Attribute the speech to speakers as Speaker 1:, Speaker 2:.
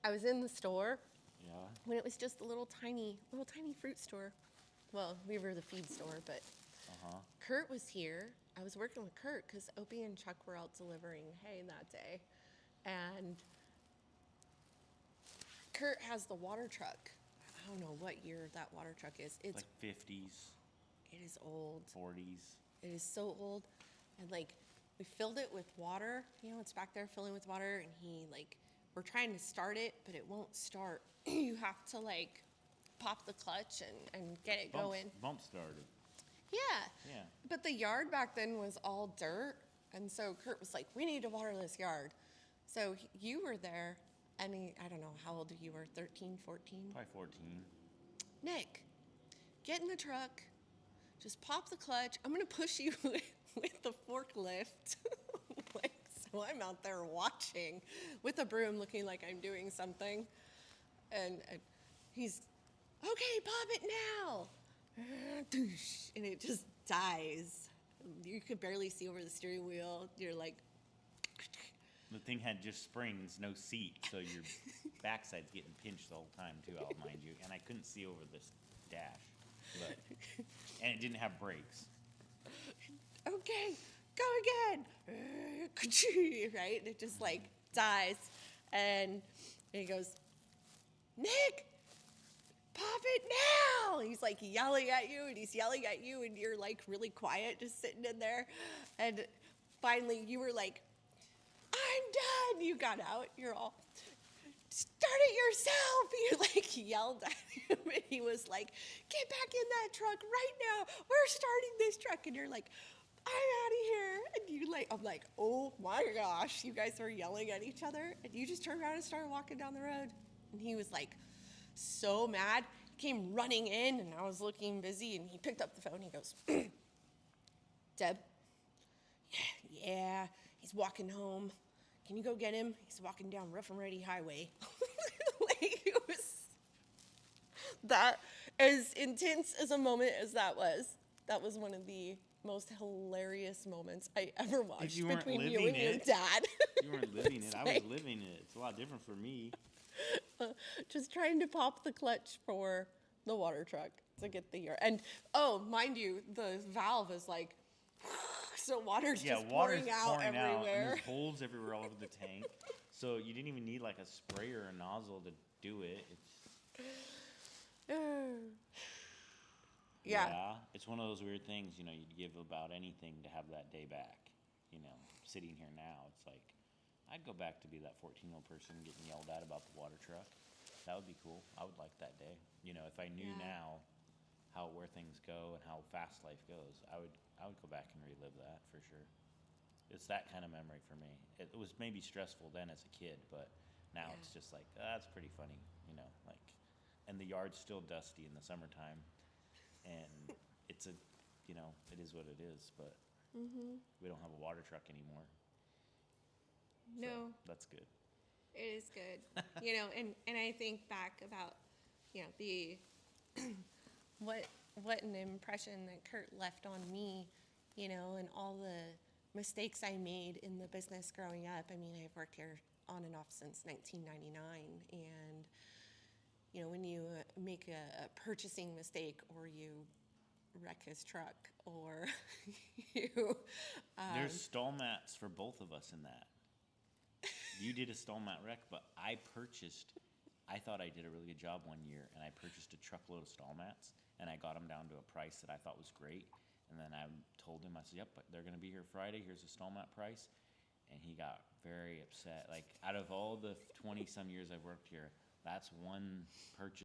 Speaker 1: I was in the store
Speaker 2: Yeah.
Speaker 1: when it was just a little tiny fruit store. Well, we were the feed store, but
Speaker 2: Uh-huh.
Speaker 1: Kurt was here. I was working with Kurt because Opie and Chuck were out delivering hay that day. And Kurt has the water truck. I don't know what year that water truck is. It's
Speaker 2: Like 50s,
Speaker 1: it is old.
Speaker 2: 40s.
Speaker 1: It is so old. And like we filled it with water, it's back there filling with water and we're trying to start it, but it won't start. You have to like pop the clutch and get it going.
Speaker 2: Bump started.
Speaker 1: Yeah.
Speaker 2: Yeah.
Speaker 1: But the yard back then was all dirt. And so Kurt was like, we need to water this yard. So you were there. I don't know how old you were, 13, 14?
Speaker 2: Probably 14.
Speaker 1: Nick, get in the truck. Just pop the clutch. I'm going to push you with the forklift. So I'm out there watching with a broom looking like I'm doing something. And he's, okay, pop it now. And it just dies. You could barely see over the steering wheel. You're like,
Speaker 2: The thing had just springs, no seat, so your backside's getting pinched the whole time too, I'll mind you. And I couldn't see over this dash. And it didn't have brakes.
Speaker 1: okay, go again. Right? It just like dies. And he goes, Nick, pop it now. He's like yelling at you and he's yelling at you and you're like really quiet just sitting in there. And finally you were like, I'm done. You got out. You're all, start it yourself. You like yelled at him and he was like, get back in that truck right now. We're starting this truck. And you're like, I'm out of here. And I'm like, oh my gosh. You guys were yelling at each other and you just turned around and started walking down the road. And he was like so mad. He came running in and I was looking busy and he picked up the phone. He goes, Deb, yeah, he's walking home. Can you go get him? He's walking down Rough and Ready Highway. It was that as intense as a moment as that was one of the most hilarious moments I ever watched between you and your dad.
Speaker 2: You weren't living it. I was living it. It's a lot different for me.
Speaker 1: Just trying to pop the clutch for the water truck to get the air. And mind you, the valve is like, so water's just pouring out everywhere.
Speaker 2: And there's holes everywhere all over the tank. So you didn't even need like a sprayer or a nozzle to do it. Yeah. It's one of those weird things, you'd give about anything to have that day back. Sitting here now, it's like, I'd go back to be that 14-year-old person getting yelled at about the water truck. That would be cool. I would like that day. If I knew now where things go and how fast life goes, I would go back and relive that for sure. It's that kind of memory for me. It was maybe stressful then as a kid, but now it's just like, that's pretty funny, and the yard's still dusty in the summertime, and it's it is what it is, but we don't have a water truck anymore.
Speaker 1: No.
Speaker 2: So that's good.
Speaker 1: It is good. And I think back about, the what an impression that Kurt left on me, and all the mistakes I made in the business growing up. I mean, I've worked here on and off since 1999, and when you make a purchasing mistake or you wreck his truck or you
Speaker 2: there's stall mats for both of us in that. You did a stall mat wreck, but I thought I did a really good job one year, and I purchased a truckload of stall mats, and I got them down to a price that I thought was great. And then I told him, I said, yep, but they're going to be here Friday. Here's the stall mat price. And he got very upset. Like, out of all the 20-some years I've worked here, that's one purchase